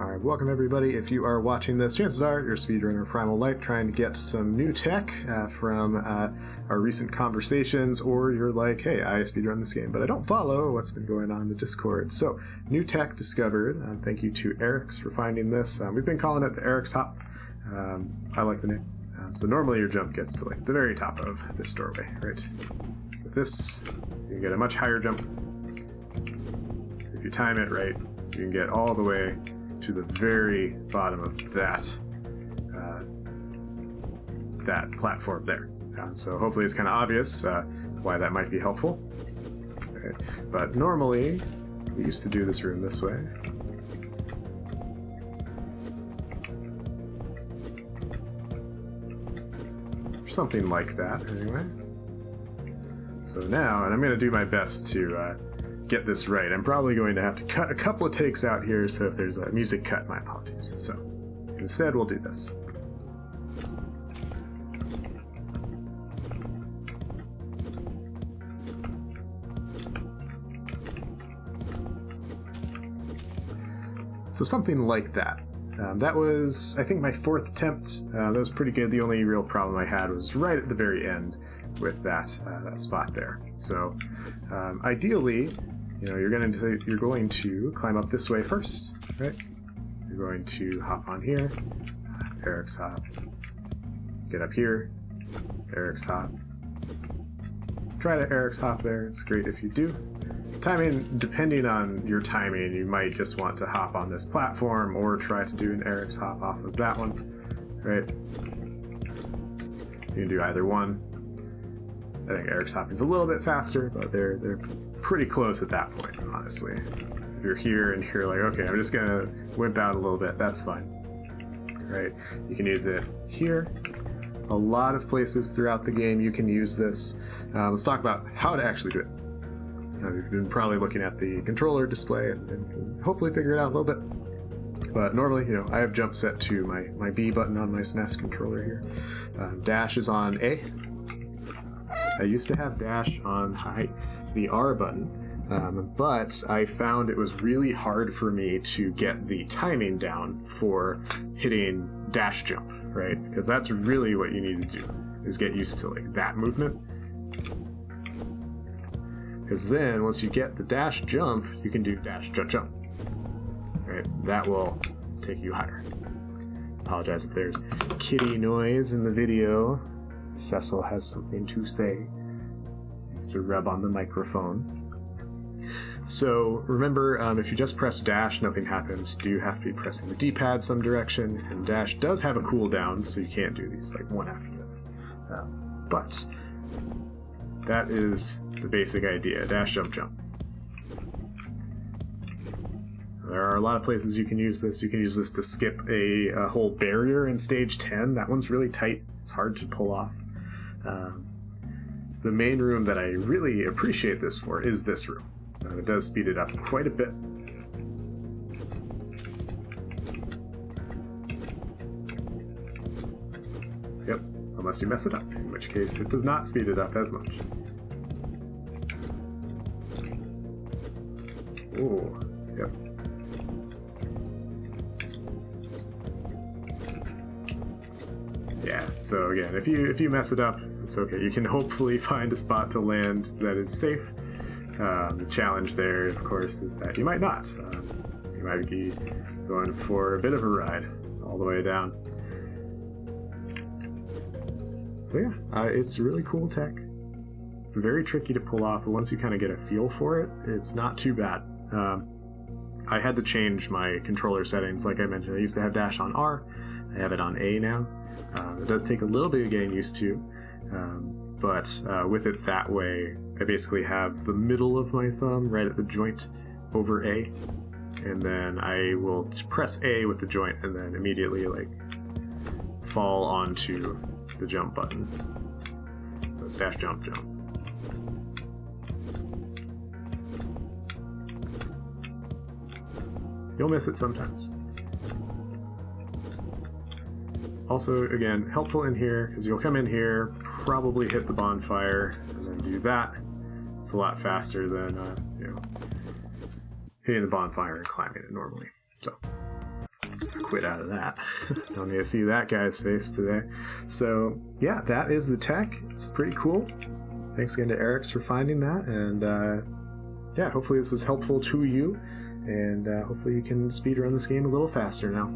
Alright, welcome everybody. If you are watching this, chances are you're a speedrunner Primal Light trying to get some new tech from our recent conversations, or you're like, hey, I speedrun this game, but I don't follow what's been going on in the Discord. So, new tech discovered. Thank you to Erix for finding this. We've been calling it the Erixhop. I like the name. So normally your jump gets to like the very top of this doorway, right? With this, you can get a much higher jump. If you time it right, you can get all the way to the very bottom of that platform there. So hopefully it's kind of obvious why that might be helpful. Okay. But normally, we used to do this room this way. Or something like that, anyway. So now, and I'm going to do my best to get this right. I'm probably going to have to cut a couple of takes out here, so if there's a music cut, my apologies. So instead, we'll do this. So something like that. That was, I think, my fourth attempt. That was pretty good. The only real problem I had was right at the very end with that spot there. So ideally, you're going to climb up this way first, right? You're going to hop on here, Erixhop, get up here, Erixhop. Try to Erixhop there. It's great if you do. Timing, depending on your timing, you might just want to hop on this platform or try to do an Erixhop off of that one, right? You can do either one. I think Erixhopping's a little bit faster, but they're pretty close at that point, honestly. If you're here and you're like, okay, I'm just gonna wimp out a little bit, that's fine. Right? You can use it here. A lot of places throughout the game you can use this. Let's talk about how to actually do it. You've been probably looking at the controller display and can hopefully figure it out a little bit. But normally, I have jump set to my B button on my SNES controller here. Dash is on A. I used to have dash on the R button, but I found it was really hard for me to get the timing down for hitting dash jump, right? Because that's really what you need to do, is get used to like that movement. Because then, once you get the dash jump, you can do dash jump jump. Right? That will take you higher. Apologize if there's kitty noise in the video. Cecil has something to say. He has to rub on the microphone. So remember, if you just press dash, nothing happens. You do have to be pressing the D-pad some direction, and dash does have a cooldown, so you can't do these like one after the other. But that is the basic idea: dash, jump, jump. There are a lot of places you can use this. You can use this to skip a whole barrier in stage 10. That one's really tight. It's hard to pull off. The main room that I really appreciate this for is this room. It does speed it up quite a bit. Yep, unless you mess it up, in which case it does not speed it up as much. Oh, yep. Yeah, so again, if you mess it up, it's okay. You can hopefully find a spot to land that is safe. The challenge there, of course, is that you might not. You might be going for a bit of a ride all the way down. So yeah, it's really cool tech. Very tricky to pull off, but once you kind of get a feel for it, it's not too bad. I had to change my controller settings. Like I mentioned, I used to have dash on R. I have it on A now. It does take a little bit of getting used to, but with it that way, I basically have the middle of my thumb right at the joint over A, and then I will press A with the joint and then immediately fall onto the jump button. So it's dash, jump, jump. You'll miss it sometimes. Also, again, helpful in here, because you'll come in here, probably hit the bonfire, and then do that. It's a lot faster than, hitting the bonfire and climbing it normally. So, quit out of that. Don't need to see that guy's face today. So yeah, that is the tech. It's pretty cool. Thanks again to Erix for finding that, and yeah, hopefully this was helpful to you, and hopefully you can speedrun this game a little faster now.